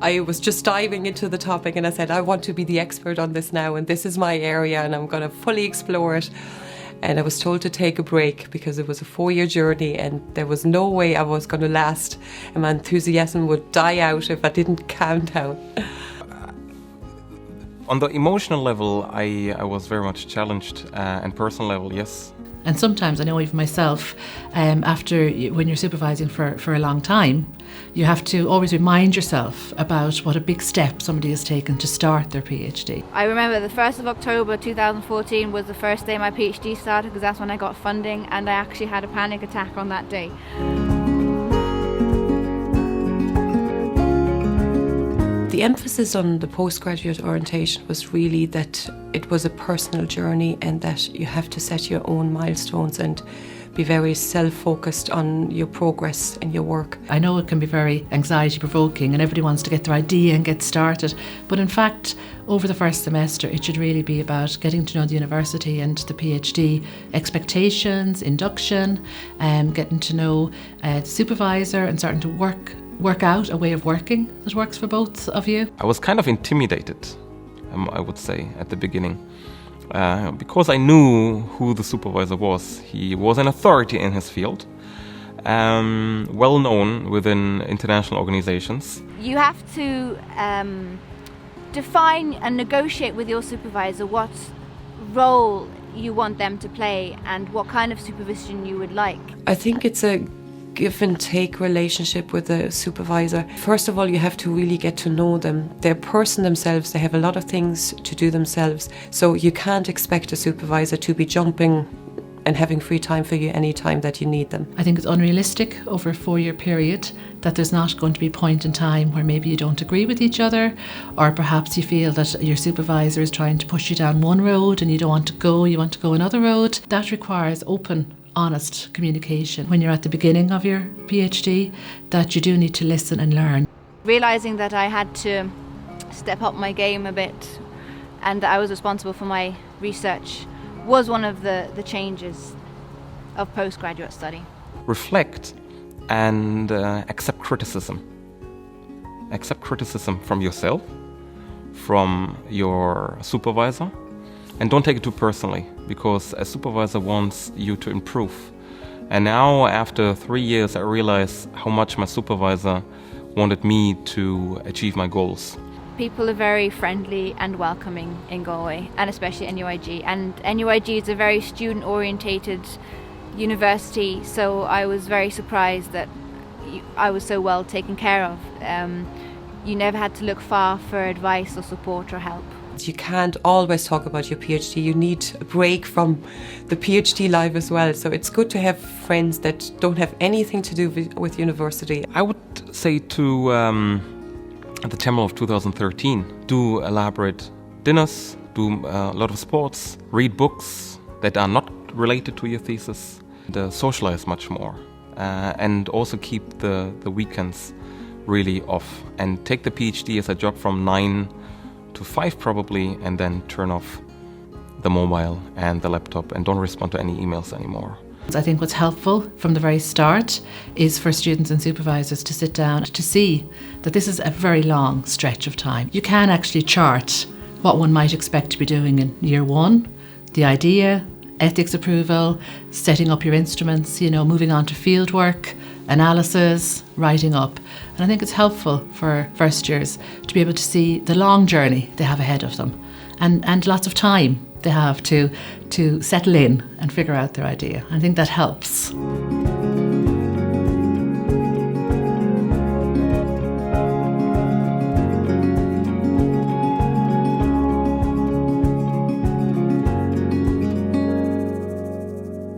I was just diving into the topic and I said, I want to be the expert on this now and this is my area and I'm going to fully explore it. And I was told to take a break because it was a 4-year journey and there was no way I was going to last. And my enthusiasm would die out if I didn't calm down. On the emotional level, I was very much challenged, and personal level, yes. And sometimes, I know even myself, when you're supervising for a long time, you have to always remind yourself about what a big step somebody has taken to start their PhD. I remember the 1st of October 2014 was the first day my PhD started, because that's when I got funding, and I actually had a panic attack on that day. The emphasis on the postgraduate orientation was really that it was a personal journey and that you have to set your own milestones and be very self-focused on your progress and your work. I know it can be very anxiety-provoking and everybody wants to get their idea and get started, but in fact, over the first semester, it should really be about getting to know the university and the PhD expectations, induction, getting to know the supervisor and starting to work out a way of working that works for both of you. I was kind of intimidated, I would say, at the beginning. Because I knew who the supervisor was. He was an authority in his field, well known within international organizations. You have to define and negotiate with your supervisor what role you want them to play and what kind of supervision you would like. I think it's a give and take relationship with the supervisor. First of all, you have to really get to know them. They're a person themselves, they have a lot of things to do themselves, so you can't expect a supervisor to be jumping and having free time for you any time that you need them. I think it's unrealistic over a 4-year period that there's not going to be a point in time where maybe you don't agree with each other, or perhaps you feel that your supervisor is trying to push you down one road and you don't want to go, you want to go another road. That requires open, honest communication when you're at the beginning of your PhD, that you do need to listen and learn. Realising that I had to step up my game a bit and that I was responsible for my research was one of the changes of postgraduate study. Reflect and accept criticism. Accept criticism from yourself, from your supervisor, and don't take it too personally, because a supervisor wants you to improve. And now, after 3 years, I realize how much my supervisor wanted me to achieve my goals. People are very friendly and welcoming in Galway, and especially NUIG. And NUIG is a very student-orientated university, so I was very surprised that I was so well taken care of. You never had to look far for advice or support or help. You can't always talk about your PhD. You need a break from the PhD life as well. So it's good to have friends that don't have anything to do with university. I would say to the Thamil of 2013, do elaborate dinners, do a lot of sports, read books that are not related to your thesis, and socialize much more, and also keep the weekends really off, and take the PhD as a job from 9 to 5 probably, and then turn off the mobile and the laptop and don't respond to any emails anymore. I think what's helpful from the very start is for students and supervisors to sit down to see that this is a very long stretch of time. You can actually chart what one might expect to be doing in year 1, the idea, ethics approval, setting up your instruments, moving on to field work, analysis, writing up. And I think it's helpful for first years to be able to see the long journey they have ahead of them and lots of time they have to settle in and figure out their idea. I think that helps.